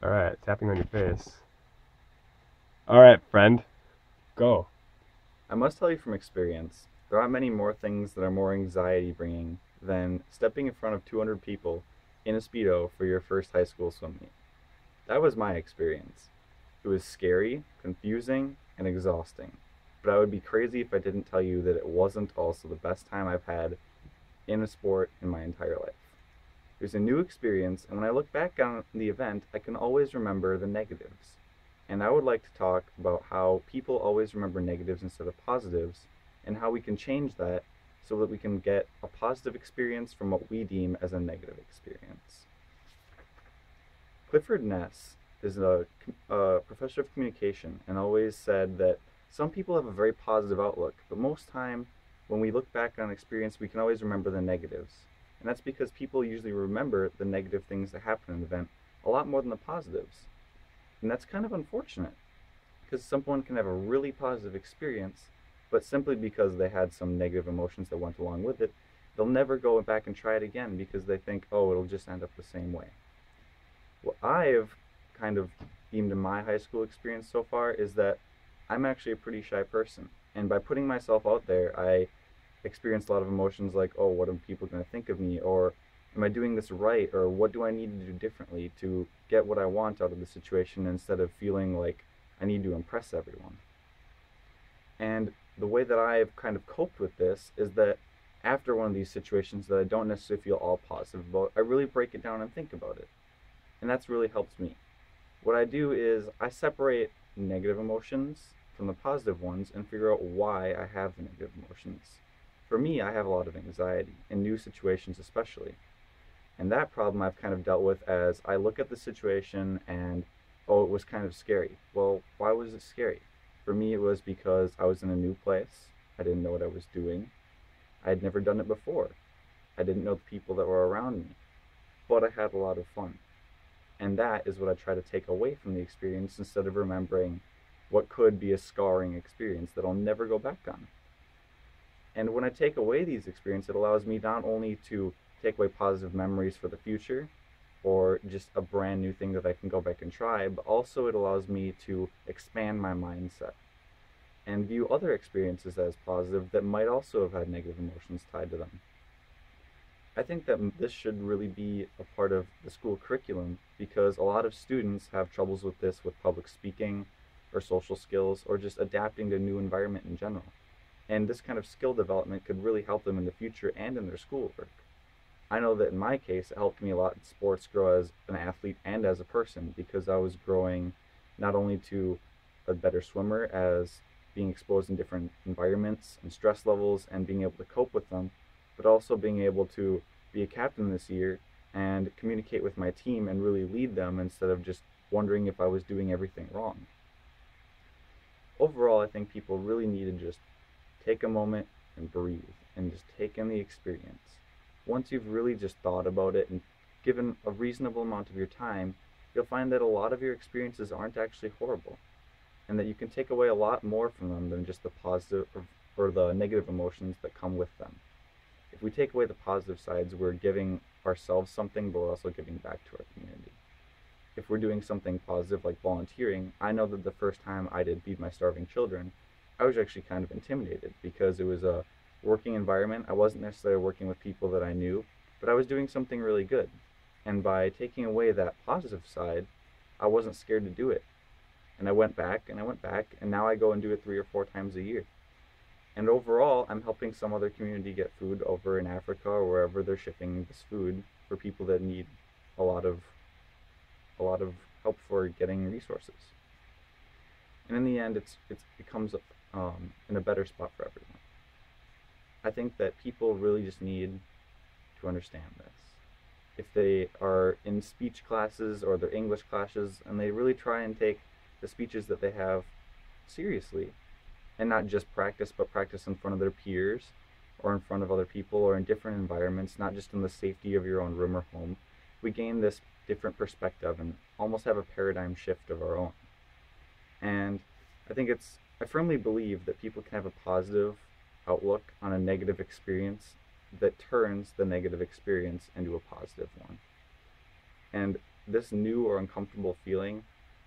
All right, tapping on your face. All right, friend, go. I must tell you from experience, there aren't many more things that are more anxiety bringing than stepping in front of 200 people in a Speedo for your first high school swim meet. That was my experience. It was scary, confusing, and exhausting. But I would be crazy if I didn't tell you that it wasn't also the best time I've had in a sport in my entire life. It was a new experience, and when I look back on the event, I can always remember the negatives. And I would like to talk about how people always remember negatives instead of positives, and how we can change that so that we can get a positive experience from what we deem as a negative experience. Clifford Ness is a professor of communication and always said that some people have a very positive outlook, but most time when we look back on experience, we can always remember the negatives. And that's because people usually remember the negative things that happen in an event a lot more than the positives. And that's kind of unfortunate because someone can have a really positive experience, but simply because they had some negative emotions that went along with it, they'll never go back and try it again because they think, oh, it'll just end up the same way. What I've kind of deemed in my high school experience so far is that I'm actually a pretty shy person. And by putting myself out there, I experienced a lot of emotions like, oh, what are people going to think of me? Or am I doing this right? Or what do I need to do differently to get what I want out of the situation instead of feeling like I need to impress everyone? And the way that I've kind of coped with this is that after one of these situations that I don't necessarily feel all positive about, I really break it down and think about it. And that's really helped me. What I do is I separate negative emotions from the positive ones and figure out why I have the negative emotions. For me, I have a lot of anxiety in new situations, especially. And that problem I've kind of dealt with as I look at the situation and, oh, it was kind of scary. Well, why was it scary? For me, it was because I was in a new place. I didn't know what I was doing. I had never done it before. I didn't know the people that were around me. But I had a lot of fun. And that is what I try to take away from the experience instead of remembering what could be a scarring experience that I'll never go back on. And when I take away these experiences, it allows me not only to take away positive memories for the future or just a brand new thing that I can go back and try, but also it allows me to expand my mindset and view other experiences as positive that might also have had negative emotions tied to them. I think that this should really be a part of the school curriculum because a lot of students have troubles with this with public speaking or social skills or just adapting to a new environment in general. And this kind of skill development could really help them in the future and in their schoolwork. I know that in my case, it helped me a lot in sports grow as an athlete and as a person because I was growing not only to a better swimmer as being exposed in different environments and stress levels and being able to cope with them, but also being able to be a captain this year and communicate with my team and really lead them instead of just wondering if I was doing everything wrong. Overall, I think people really need to just take a moment and breathe and just take in the experience. Once you've really just thought about it and given a reasonable amount of your time, you'll find that a lot of your experiences aren't actually horrible and that you can take away a lot more from them than just the positive or the negative emotions that come with them. If we take away the positive sides, we're giving ourselves something, but we're also giving back to our community. If we're doing something positive like volunteering, I know that the first time I did Feed My Starving Children, I was actually kind of intimidated because it was a working environment. I wasn't necessarily working with people that I knew, but I was doing something really good. And by taking away that positive side, I wasn't scared to do it. And I went back and I went back, and now I go and do it 3 or 4 times a year. And overall, I'm helping some other community get food over in Africa or wherever they're shipping this food for people that need a lot of a lot of help for getting resources. And in the end, it comes in a better spot for everyone. I think that people really just need to understand this. If they are in speech classes or their English classes and they really try and take the speeches that they have seriously and not just practice, but practice in front of their peers or in front of other people or in different environments, not just in the safety of your own room or home, we gain this different perspective and almost have a paradigm shift of our own. And I firmly believe that people can have a positive outlook on a negative experience that turns the negative experience into a positive one. And this new or uncomfortable feeling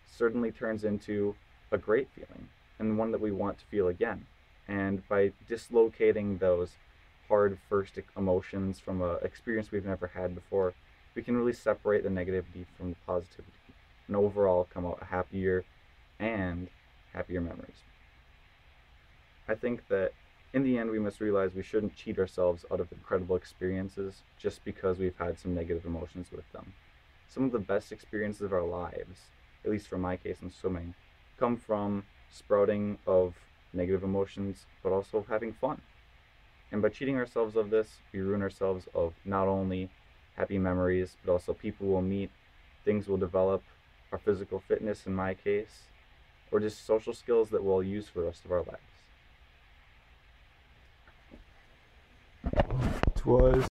certainly turns into a great feeling and one that we want to feel again. And by dislocating those hard first emotions from an experience we've never had before, we can really separate the negativity from the positivity and overall come out happier and happier memories. I think that in the end, we must realize we shouldn't cheat ourselves out of incredible experiences just because we've had some negative emotions with them. Some of the best experiences of our lives, at least for my case in swimming, come from sprouting of negative emotions, but also having fun. And by cheating ourselves of this, we ruin ourselves of not only happy memories, but also people we'll meet, things we'll develop, our physical fitness in my case, or just social skills that we'll use for the rest of our lives. It was